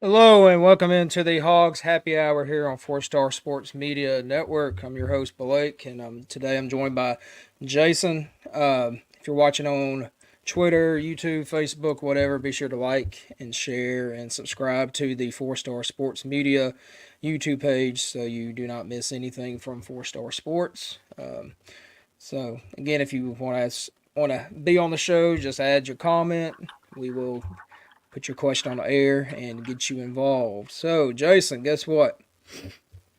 Hello and welcome into the Hogs Happy Hour here on Four Star Sports Media Network. I'm your host Blake, and today I'm joined by Jason. If you're watching on Twitter, YouTube, Facebook, whatever, be sure to like and share and subscribe to the Four Star Sports Media YouTube page so you do not miss anything from Four Star Sports. So again, if you want to be on the show, just add your comment. We will put your question on the air and get you involved. So, Jason, guess what?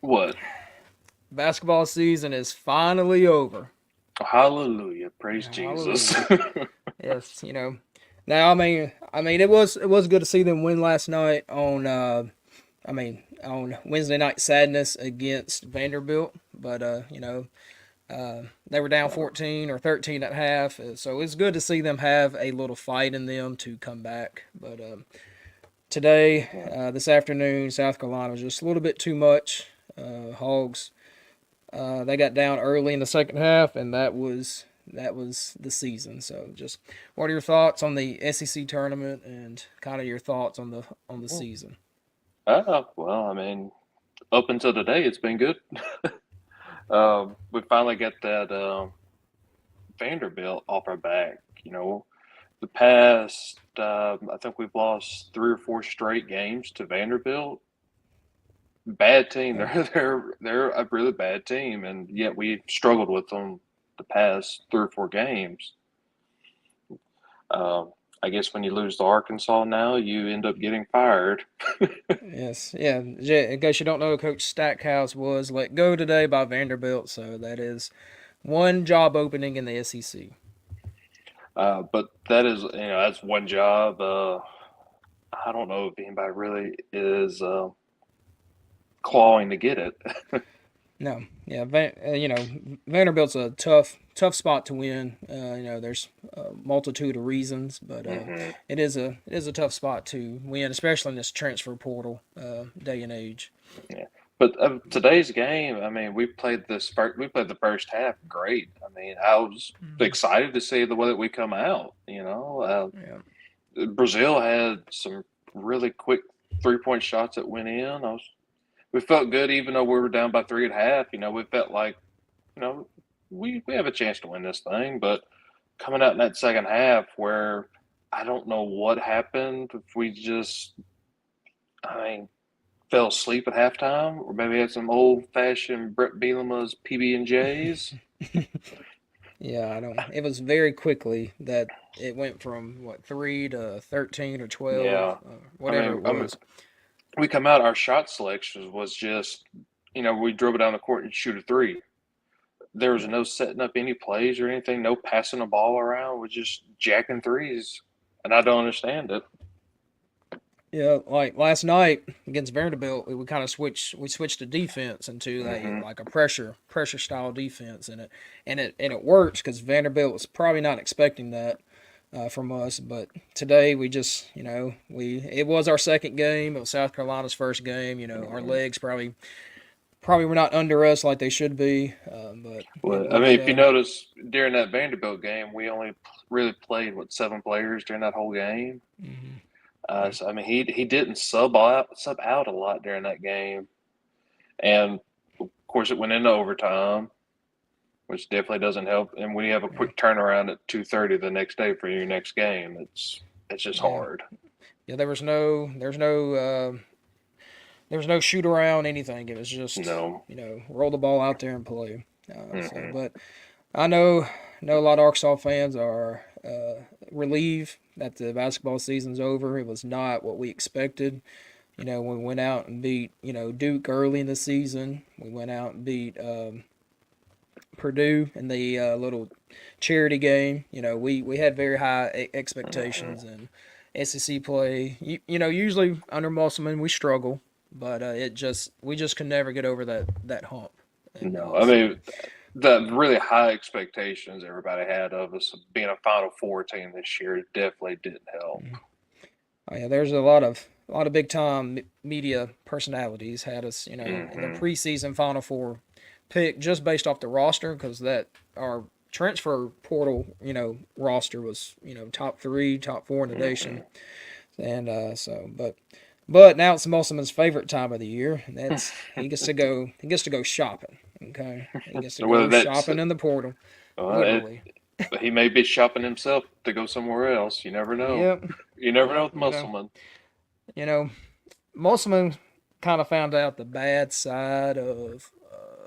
What? Basketball season is finally over. Hallelujah. Praise Jesus. Hallelujah. Yes, Now, it was good to see them win last night on Wednesday Night Sadness against Vanderbilt, but they were down 14 or 13 at half, so it's good to see them have a little fight in them to come back. But today, this afternoon, South Carolina was just a little bit too much. Hogs, they got down early in the second half, and that was the season. So, just what are your thoughts on the SEC tournament, and kind of your thoughts on the season? well, up until today, it's been good. We finally got that Vanderbilt off our back. The past, I think we've lost three or four straight games to Vanderbilt. Bad team. Yeah. They're a really bad team, and yet we struggled with them the past three or four games. Um, I guess when you lose to Arkansas now, you end up getting fired. Yes, yeah. In case you don't know, Coach Stackhouse was let go today by Vanderbilt, so that is one job opening in the SEC. But that is, that's one job. I don't know if anybody really is clawing to get it. No, yeah, Vanderbilt's a tough spot to win. There's a multitude of reasons, but hmm it is a tough spot to win, especially in this transfer portal day and age. Yeah. But today's game, we played the first half great. I was Mhm. excited to see the way that we come out. Yeah, Brazil had some really quick 3-point shots that went in. We felt good even though we were down by three at half. We felt like you know, we have a chance to win this thing. But coming out in that second half, where I don't know what happened, if we just, I mean, fell asleep at halftime, or maybe had some old fashioned Brett Bielema's PB and J's. yeah. I don't. It was very quickly that it went from what 3 to 13 or 12, Yeah, I whatever mean, it I mean, was. we come out, our shot selection was just, we drove it down the court and shoot a three. There was Yeah. no setting up any plays or anything, no passing the ball around. We're just jacking threes, and I don't understand it. Yeah, like last night against Vanderbilt, we kind of switched the defense into a hmm like a pressure style defense, and it works because Vanderbilt was probably not expecting that from us. But today we just we it was our second game. It was South Carolina's first game. Our hmm legs probably were not under us like they should be, but it Well, was. if you notice during that Vanderbilt game, we only really played what 7 players during that whole game. Mhm. So he didn't sub out a lot during that game, and of course it went into overtime, which definitely doesn't help. And when you have a Yeah, quick turnaround at 2:30 the next day for your next game, it's just yeah, hard. yeah. There was no shoot around anything. It was just No. roll the ball out there and play. hmm But I know a lot of Arkansas fans are relieved that the basketball season's over. It was not what we expected. We went out and beat Duke early in the season. We went out and beat Purdue in the little charity game. We had very high hmm expectations and SEC play. Usually under Musselman we struggle, but we just could never get over that hump, and No, so the really high expectations everybody had of us being a Final Four team this year definitely didn't help. oh yeah, there's a lot of big time media personalities had us in the hmm preseason Final Four pick just based off the roster because that our transfer portal roster was top three, top four in the nation, hmm and but. But now it's Musselman's favorite time of the year, and that's he gets to go. He gets to go shopping. Okay, he gets to So whether go that's shopping in the portal, uh, literally. he may be shopping himself to go somewhere else. You never know. Yep, You never know yep. with Musselman. You know, Musselman kind of found out the bad side of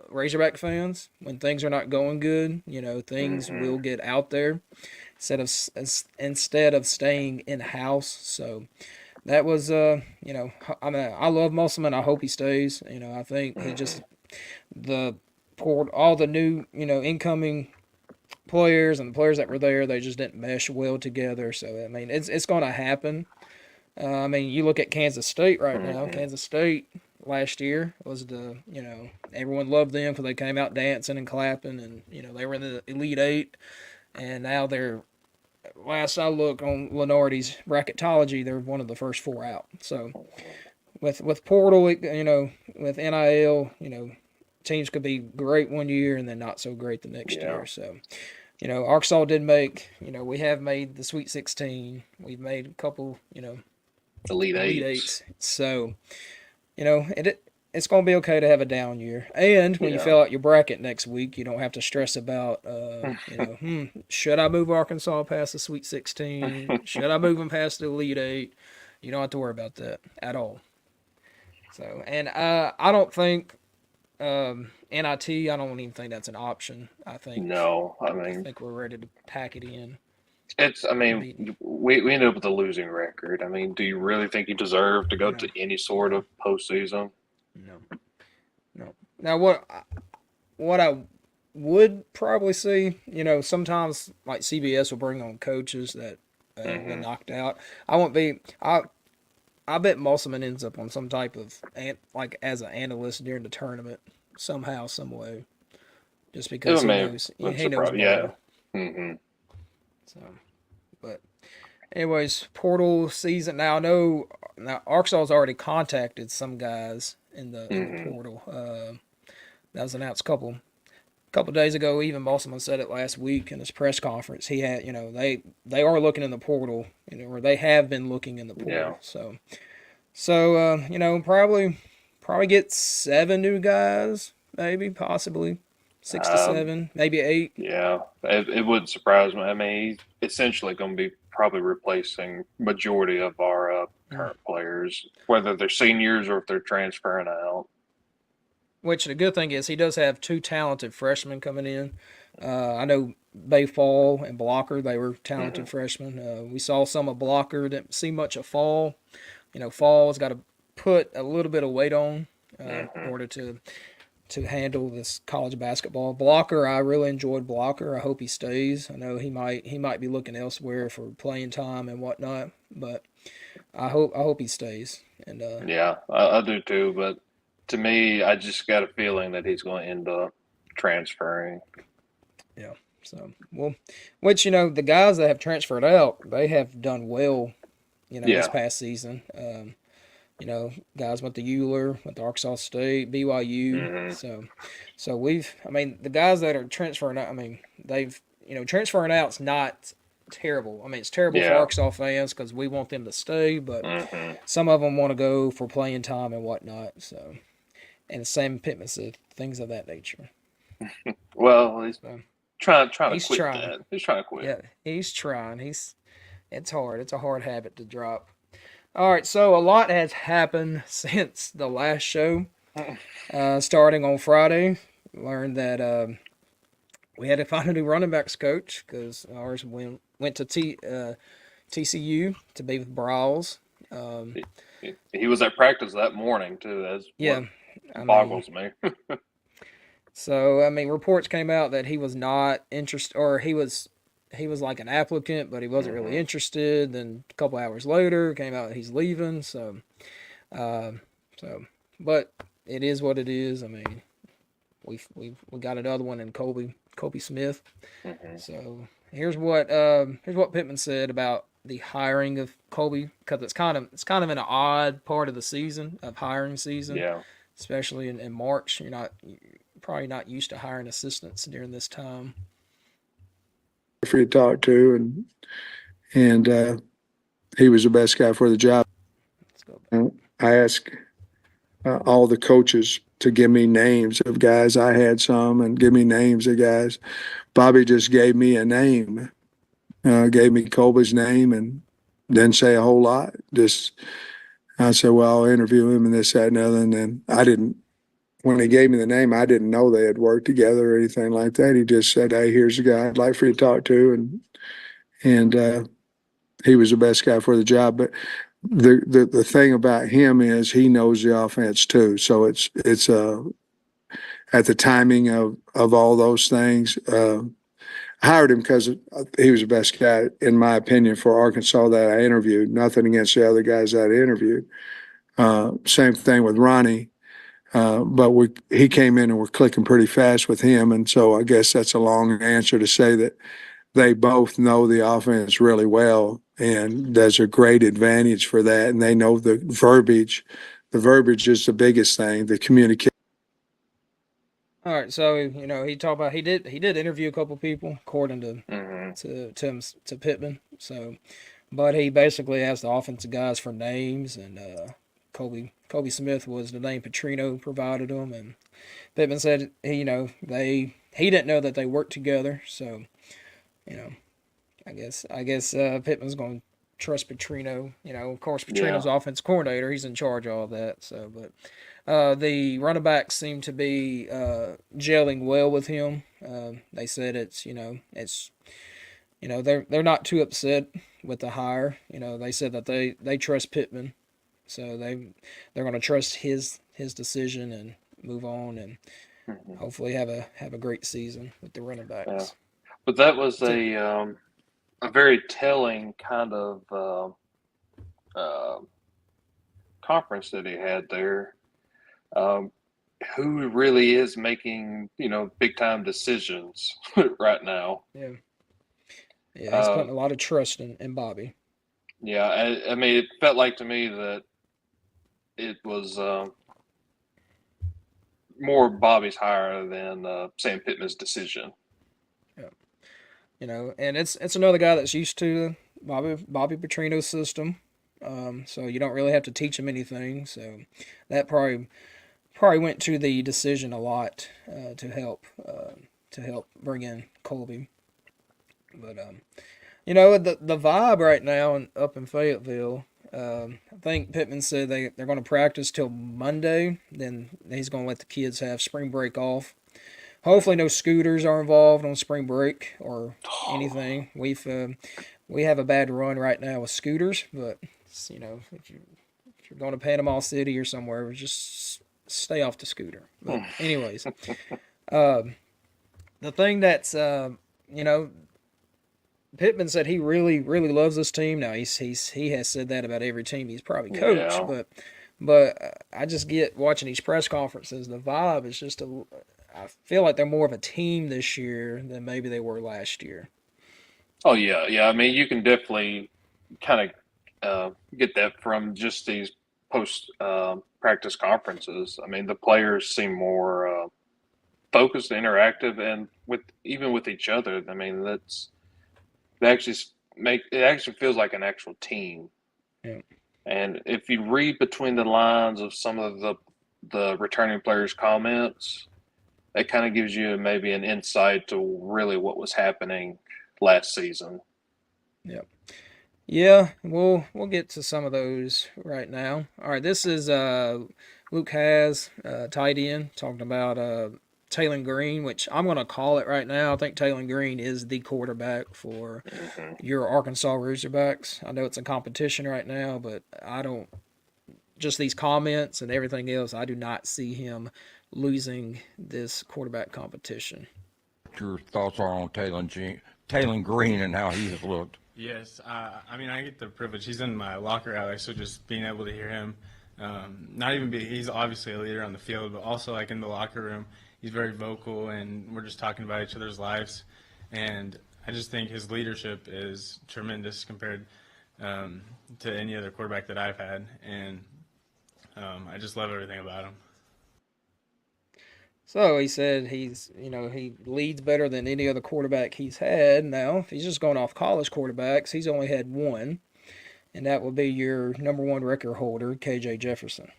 Razorback fans when things are not going good. Things Hmm. will get out there instead of staying in house. So that was I mean, I love Musselman. I hope he stays. I think he Hmm. just the poured all the new incoming players and the players that were there. They just didn't mesh well together. So I mean, it's going to happen. I mean, you look at Kansas State right now. Hmm. Kansas State last year was everyone loved them because they came out dancing and clapping, and they were in the Elite Eight, and now they're last I look on Lenardi's bracketology, they're one of the first four out. So with portal, with NIL, teams could be great one year and then not so great the next Yeah. year. So Arkansas did make, we have made the Sweet 16. We've made a couple, Elite Elite Eights. Eights. So it's going to be okay to have a down year. And when you Yeah. fill out your bracket next week, you don't have to stress about, should I move Arkansas past the Sweet 16? Should I move them past the Elite Eight? You don't have to worry about that at all. So, and I don't think NIT. I don't even think that's an option. No, I I mean think we're ready to pack it in. it's. I mean Beat, we ended up with a losing record. I mean, do you really think you deserve to go no, to any sort no, of postseason? no, no. Now what I would probably see, sometimes like CBS will bring on coaches that have been Hmm. knocked out. I won't be. I bet Musselman ends up on some type of like as an analyst during the tournament somehow, some way, just It because he may knows I'm he knows surprised. Yeah. better. Hmm. So, but anyways, portal season. Now I know now Arkansas's already contacted some guys in the Hmm. portal. That was announced a couple days ago. Even Musselman said it last week in his press conference. He had, they are looking in the portal, or they have been looking in the Yeah. portal. So probably get 7 new guys, maybe possibly 6 to 7, maybe 8. Yeah, it wouldn't surprise me. I mean, he's essentially going to be probably replacing majority of our Mm. current players, whether they're seniors or if they're transferring out. Which the good thing is he does have two talented freshmen coming in. I know Bay Fall and Blocker, they were talented Hmm. freshmen. We saw some of Blocker, didn't see much of Fall. Fall's got to put a little bit of weight on in Hmm. order to handle this college basketball. Blocker, I really enjoyed Blocker. I hope he stays. I know he might be looking elsewhere for playing time and whatnot, but I hope he stays. And Yeah, I do too. But to me, I just got a feeling that he's going to end up transferring. yeah, so well, which the guys that have transferred out, they have done well. This Yeah. past season. Guys went to Euler, went to Arkansas State, BYU. Hmm. So I mean, the guys that are transferring out, I mean, they've, transferring out's not terrible. I mean, it's terrible for Yeah. Arkansas fans because we want them to stay, but Hmm. some of them want to go for playing time and whatnot. So, and Sam Pittman said things of that nature. Well, he's So trying to he's quit trying. that. He's trying to quit. Yeah, he's trying. It's hard. It's a hard habit to drop. All right, so a lot has happened since the last show. Starting on Friday, learned that we had to find a new running backs coach because ours went to TCU to be with Brawls. Um, He was at practice that morning too. That's what yeah, I mean, boggles me. so I mean, reports came out that he was not interested, or he was like an applicant, but he wasn't really Hmm. interested. Then a couple hours later, came out that he's leaving. Um, so, but it is what it is. I mean, we got another one in Colby Smith. Hmm. So here's what Pittman said about the hiring of Colby because it's kind of an odd part of the season of hiring season, Yeah. especially in March. You're probably not used to hiring assistants during this time. For you to talk to, and he was the best guy for the job. Let's go back. I asked all the coaches to give me names of guys. I had some and give me names of guys. Bobby just gave me a name, gave me Colby's name and didn't say a whole lot. Just, I said, well, I'll interview him and this, that, and the other. And then I didn't, when he gave me the name, I didn't know they had worked together or anything like that. He just said, hey, here's a guy I'd like for you to talk to. And he was the best guy for the job. But the thing about him is he knows the offense too. So it's at the timing of all those things. I hired him because he was the best guy, in my opinion, for Arkansas that I interviewed. Nothing against the other guys that I interviewed. Same thing with Ronnie. But he came in and we're clicking pretty fast with him. And so I guess that's a long answer to say that they both know the offense really well. And there's a great advantage for that. And they know the verbiage. The verbiage is the biggest thing, the communication. All right, so he talked about he did interview a couple people according to to Pittman. So, but he basically asked the offensive guys for names, and Kobe Smith was the name Petrino provided him, and Pittman said he didn't know that they worked together. So, I guess Pittman's going to trust Petrino. Of course, Petrino's offense coordinator. He's in charge of all that. So, but the running backs seem to be gelling well with him. They said they're not too upset with the hire. They said that they trust Pittman, so they're going to trust his decision and move on and hopefully have a great season with the running backs. Yeah. But that was a very telling kind of conference that he had there. Who really is making big time decisions right now? Yeah, he's putting a lot of trust in Bobby. Yeah, I mean, it felt like to me that it was more Bobby's hire than Sam Pittman's decision. Yeah, and it's another guy that's used to Bobby Petrino's system, so you don't really have to teach him anything. So that probably went to the decision a lot to help bring in Colby. But the vibe right now up in Fayetteville, I think Pittman said they're going to practice till Monday. Then he's going to let the kids have spring break off. Hopefully, no scooters are involved on spring break or anything. We have a bad run right now with scooters, but if you're going to Panama City or somewhere, just stay off the scooter. But anyways, the thing that's Pittman said he really really loves this team. Now he has said that about every team he's probably coached, but I just get watching these press conferences. The vibe is just I feel like they're more of a team this year than maybe they were last year. Oh yeah. I mean, you can definitely kind of get that from just these post practice conferences. I mean, the players seem more focused, interactive, and even with each other. I mean, it actually feels like an actual team. Yeah. And if you read between the lines of some of the returning players' comments, it kind of gives you maybe an insight to really what was happening last season. Yep. Yeah, we'll get to some of those right now. All right, this is Luke Has, tight end, talking about Taylon Green, which I'm going to call it right now. I think Taylon Green is the quarterback for your Arkansas Razorbacks. I know it's a competition right now, but I don't – just these comments and everything else, I do not see him losing this quarterback competition. Your thoughts are on Taylon Green and how he has looked. Yes, I mean, I get the privilege. He's in my locker, Alex, so just being able to hear him, he's obviously a leader on the field, but also like in the locker room, he's very vocal, and we're just talking about each other's lives. And I just think his leadership is tremendous compared to any other quarterback that I've had, and I just love everything about him. So he said he leads better than any other quarterback he's had. Now, if he's just going off college quarterbacks, he's only had one. and that will be your number one record holder, KJ Jefferson.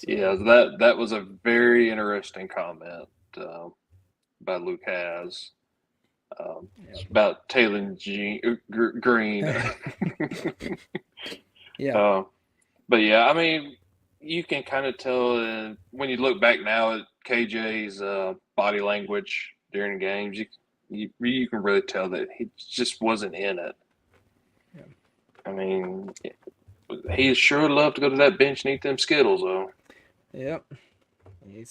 Yeah, that was a very interesting comment by Luke Has. It's about Taylor Green. Yeah. But yeah, I mean, you can kind of tell when you look back now at KJ's body language during games. You can really tell that he just wasn't in it. Yeah. I mean, he sure loved to go to that bench and eat them Skittles, though. Yep. He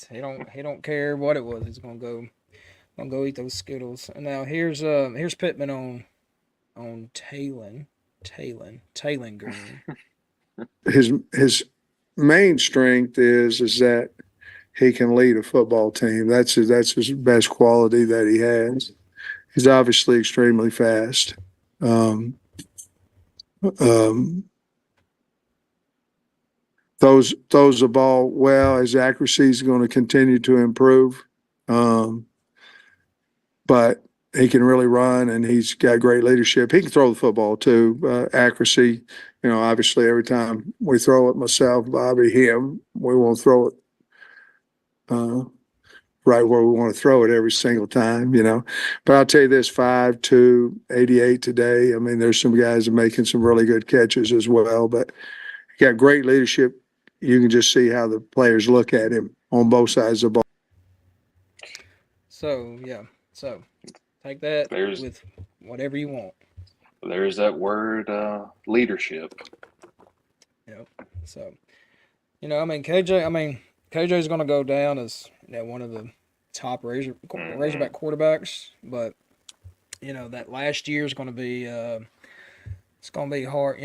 don't care what it was. He's gonna go eat those Skittles. And now here's Pittman on Talon Green. His main strength is that he can lead a football team. That's his best quality that he has. He's obviously extremely fast. Throws the ball well. His accuracy is going to continue to improve. But he can really run, and he's got great leadership. He can throw the football too. Accuracy, obviously every time we throw it, myself, Bobby, him, we won't throw it right where we want to throw it every single time, But I'll tell you this, 5'2", 88 today. I mean, there's some guys that are making some really good catches as well, but he got great leadership. You can just see how the players look at him on both sides of the ball. So take that with whatever you want. There's that word, leadership. Yep. So, KJ's going to go down as one of the top Razorback quarterbacks, but that last year is going to be it's going to be hard.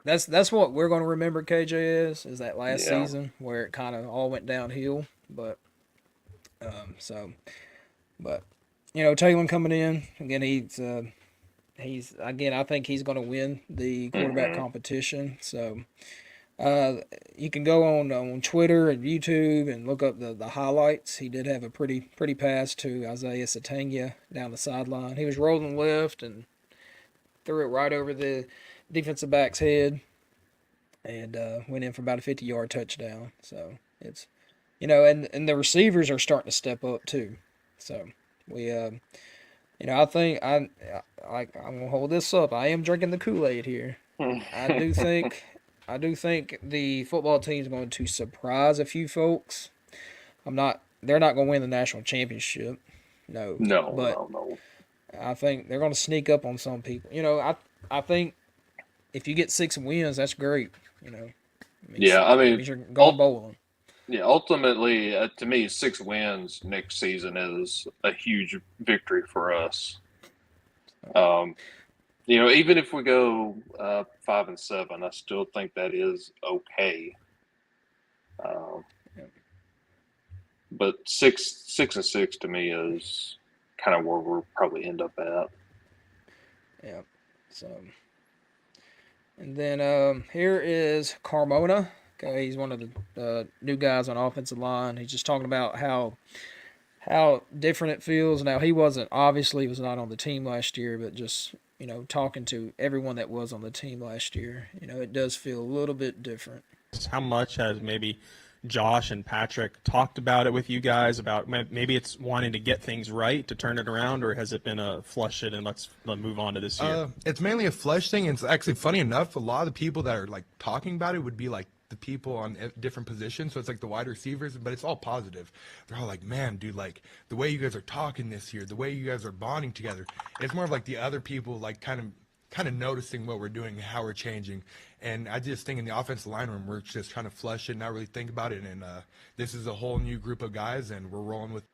That's what we're going to remember KJ is that last season where it kind of all went downhill. But Taylor coming in again, he's again, I think he's going to win the quarterback competition. So you can go on Twitter and YouTube and look up the highlights. He did have a pretty pass to Isaiah Satania down the sideline. He was rolling left and threw it right over the defensive back's head and went in for about a 50-yard touchdown. So it's and the receivers are starting to step up too. So we I think I'm gonna hold this up. I am drinking the Kool-Aid here. I do think the football team is going to surprise a few folks. They're not going to win the national championship. No. I think they're going to sneak up on some people. I think if you get 6 wins, that's great. Means you're going bowling. Yeah, ultimately, to me, 6 wins next season is a huge victory for us. Even if we go 5-7, I still think that is okay. But 6-6 to me is kind of where we'll probably end up at. Yeah. So, and then here is Carmona. Okay, he's one of the new guys on offensive line. He's just talking about how different it feels. Now, he was not on the team last year, but just, talking to everyone that was on the team last year, it does feel a little bit different. How much has maybe Josh and Patrick talked about it with you guys about maybe it's wanting to get things right to turn it around, or has it been a flush it and let's move on to this year? It's mainly a flush thing. And it's actually funny enough, a lot of the people that are like talking about it would be like the people on different positions. So it's like the wide receivers, but it's all positive. They're all like, man, dude, like the way you guys are talking this year, the way you guys are bonding together. It's more of like the other people like kind of noticing what we're doing, how we're changing. And I just think in the offensive line room, we're just trying to flush it, not really think about it. And this is a whole new group of guys, and we're rolling with.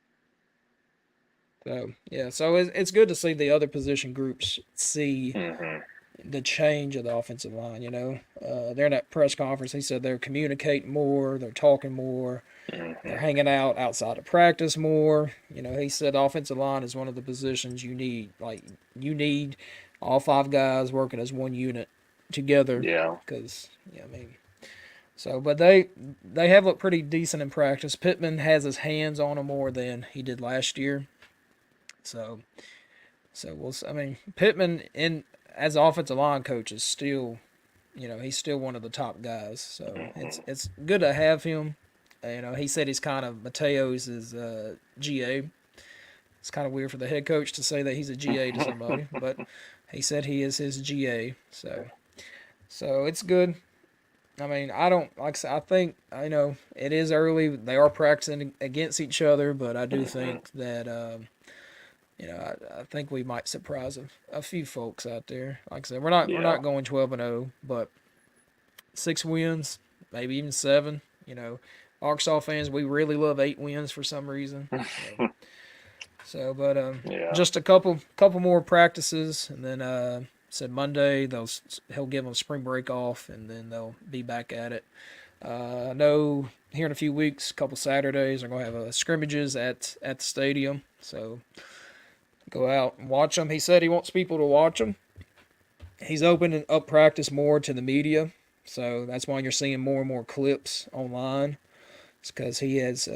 So it's good to see the other position groups see the change of the offensive line. They're in that press conference. He said they're communicating more, they're talking more, they're hanging out outside of practice more. He said the offensive line is one of the positions you need. Like you need all 5 guys working as one unit together. Yeah. Because but they have looked pretty decent in practice. Pittman has his hands on them more than he did last year. So Pittman as offensive line coach is still, he's still one of the top guys. So it's good to have him. He said he's kind of Mateo's GA. It's kind of weird for the head coach to say that he's a GA to somebody, but he said he is his GA. So it's good. I mean, I don't like I said, I think it is early. They are practicing against each other, but I do think that I think we might surprise a few folks out there. Like I said, we're not going 12-0, but 6 wins, maybe even 7. Arkansas fans, we really love 8 wins for some reason. But just a couple more practices, and then said Monday he'll give them spring break off, and then they'll be back at it. I know here in a few weeks, a couple Saturdays, they're going to have scrimmages at the stadium, so go out and watch them. He said he wants people to watch them. He's opening up practice more to the media, so that's why you're seeing more and more clips online. It's because he's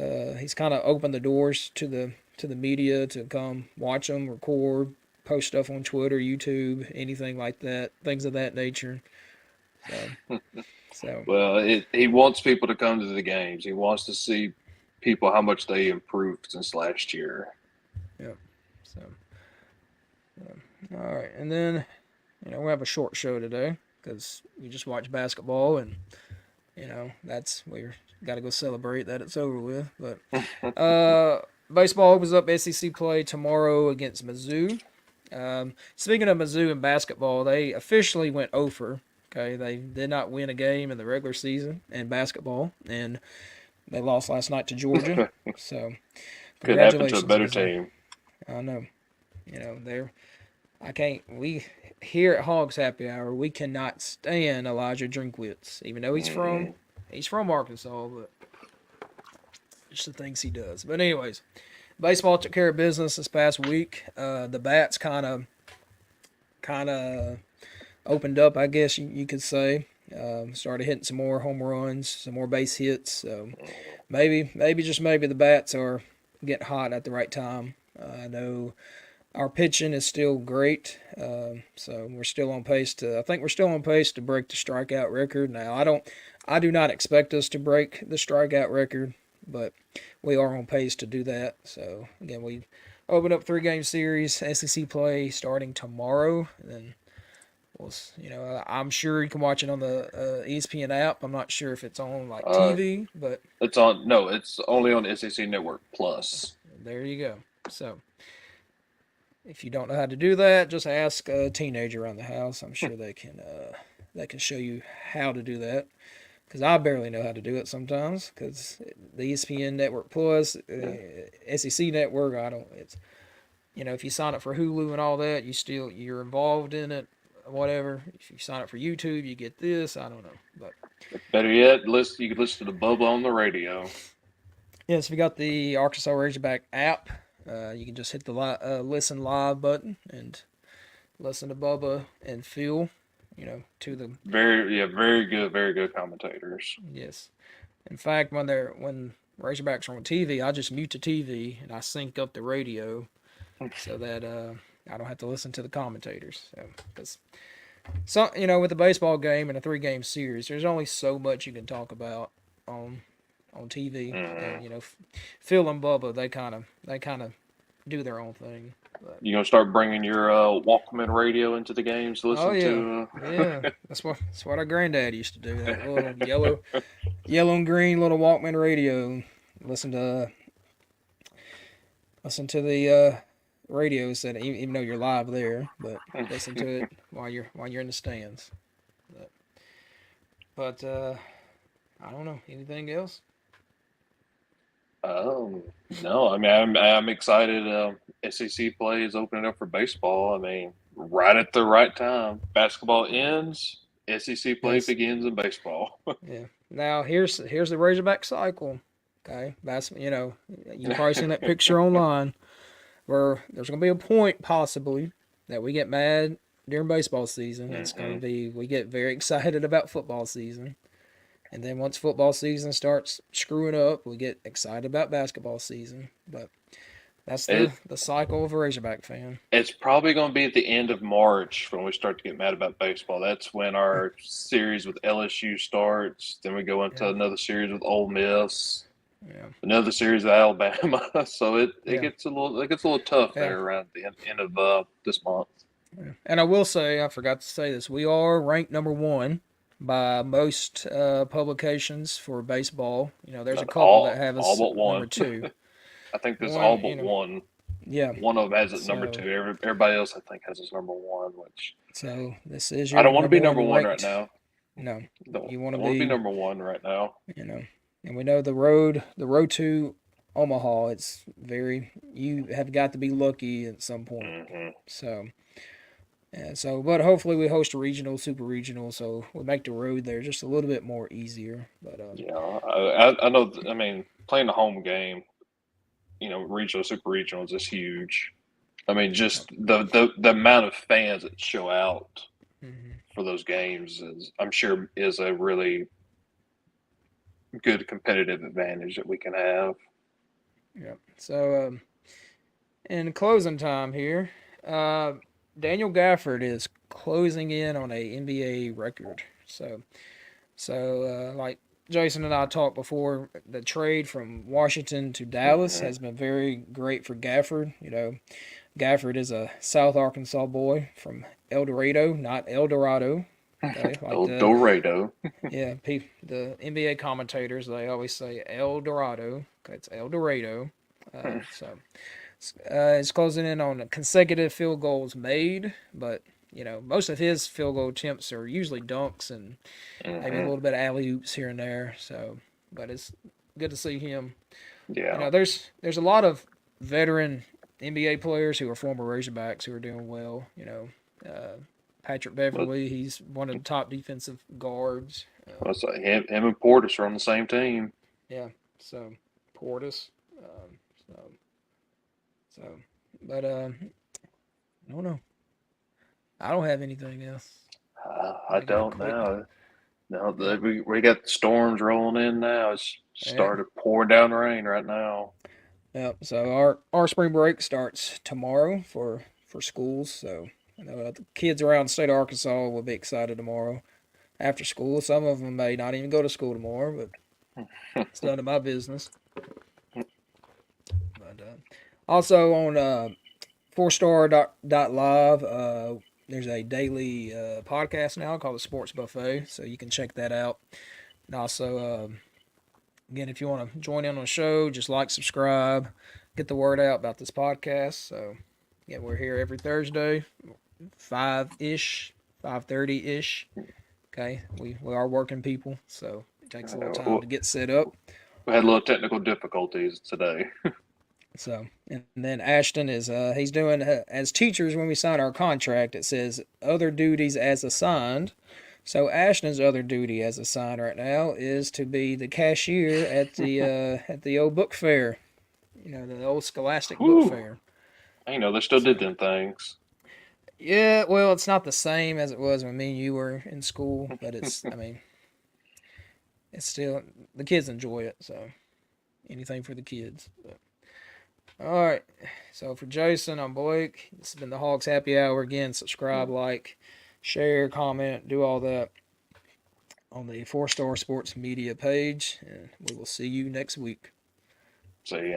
kind of opened the doors to the media to come watch them, record, post stuff on Twitter, YouTube, anything like that, things of that nature. So. Well, he wants people to come to the games. He wants to see people how much they improved since last year. Yeah. So. All right, and then we have a short show today because we just watched basketball, and we're got to go celebrate that it's over with. But baseball opens up SEC play tomorrow against Mizzou. Speaking of Mizzou and basketball, they officially went over. Okay, they did not win a game in the regular season in basketball, and they lost last night to Georgia. So, could happen to a congratulations, better Mizzou. team. I know. We here at Hogs Happy Hour, we cannot stand Elijah Drinkwitz, even though he's from Arkansas, but just the things he does. But anyways, baseball took care of business this past week. The bats kind of opened up, I guess you could say. Started hitting some more home runs, some more base hits. So maybe the bats are getting hot at the right time. I know our pitching is still great, so we're still on pace to. I think we're still on pace to break the strikeout record. Now, I do not expect us to break the strikeout record, but we are on pace to do that. So again, we open up 3-game series, SEC play starting tomorrow, and then I'm sure you can watch it on the ESPN app. I'm not sure if it's on TV, but it's on. No, it's only on SEC Network Plus. There you go. So. If you don't know how to do that, just ask a teenager around the house. I'm sure they can show you how to do that. Because I barely know how to do it sometimes. Because the ESPN Network Plus, SEC Network, I don't. It's if you sign up for Hulu and all that, you're involved in it. Whatever. If you sign up for YouTube, you get this. I don't know, but better yet, you can listen to the Bubba on the radio. Yes, we got the Arkansas Razorback app. You can just hit the listen live button and listen to Bubba and Phil, to the very good commentators. Yes, in fact, when Razorbacks are on TV, I just mute the TV and I sync up the radio so that I don't have to listen to the commentators. So, with a baseball game and a 3-game series, there's only so much you can talk about on TV, and Phil and Bubba, they kind of do their own thing. But, you gonna start bringing your Walkman radio into the games to listen to? Yeah, that's what our granddad used to do. That little yellow and green little Walkman radio. Listen to the radios that even though you're live there, but listen to it while you're in the stands. But I don't know. Anything else? No. I mean, I'm excited. SEC play is opening up for baseball. I mean, right at the right time. Basketball ends, SEC play begins in baseball. Yeah. Now here's the Razorback cycle. Okay, that's you probably seen that picture online where there's gonna be a point possibly that we get mad during baseball season. It's gonna be we get very excited about football season. And then once football season starts screwing up, we get excited about basketball season. But That's It, the cycle of a Razorback fan. it's probably going to be at the end of March when we start to get mad about baseball. That's when our series with LSU starts. Then we go into Yeah. another series with Ole Miss, Yeah. another series with Alabama. So it Yeah. gets a little tough Yeah. there around the end of this month. Yeah. And I will say, I forgot to say this, we are ranked number one by most publications for baseball. There's a But couple that have all us but number one. two. I think there's all One, but one. yeah. One of them has it number So, two. Everybody else, I think, has us number one. Which so this is I your don't want to be number number one one right ranked. now. No, you want I to want to be be, number one right now. and we know the road to Omaha. It's you have got to be lucky at some point. Mm-hmm. So, but hopefully we host a regional, super regional, so we make the road there just a little bit more easier. But Yeah, I know. I mean, playing the home game, regional, super regionals is huge. I mean, just the amount of fans that show out mhm. for those games I'm sure, is a really good competitive advantage that we can have. Yeah. So, in closing time here, Daniel Gafford is closing in on a NBA record. So, like Jason and I talked before, the trade from Washington to Dallas Mm-hmm. has been very great for Gafford. Gafford is a South Arkansas boy from El Dorado, not El Dorado. Okay, like El Dorado. the NBA commentators, they always say El Dorado. Okay, it's El Dorado. So it's closing in on consecutive field goals made, but most of his field goal attempts are usually dunks and maybe a Mm-hmm. little bit of alley oops here and there. So, but it's good to see him. Yeah. There's a lot of veteran NBA players who are former Razorbacks who are doing well. Patrick Beverly, he's one of the top defensive guards. It's like him and Portis are on the same team. Yeah, so Portis. Um, so, so, but I don't know. I don't have anything else. I don't know. No, we got storms rolling in now. It's started pouring down rain right now. Yep. So our spring break starts tomorrow for schools. So the kids around the state of Arkansas will be excited tomorrow after school. Some of them may not even go to school tomorrow, but it's none of my business. But also on 4star.live, there's a daily podcast now called the Sports Buffet, so you can check that out. And also, again, if you want to join in on the show, just like, subscribe, get the word out about this podcast. So, yeah, we're here every Thursday, 5-ish, 5:30-ish. Okay, we are working people, so it takes a little time to get set up. We had a little technical difficulties today. So, and then Ashton is he's doing as teachers when we sign our contract. It says other duties as assigned. So Ashton's other duty as assigned right now is to be the cashier at the old book fair. The old Scholastic book fair. They still did them things. Yeah, well, it's not the same as it was when me and you were in school, but it's it's still, the kids enjoy it, so anything for the kids. But. All right, so for Jason, I'm Blake. This has been the Hogs Happy Hour. Again, subscribe, like, share, comment, do all that on the 4 Star Sports Media page, and we will see you next week. So, yeah.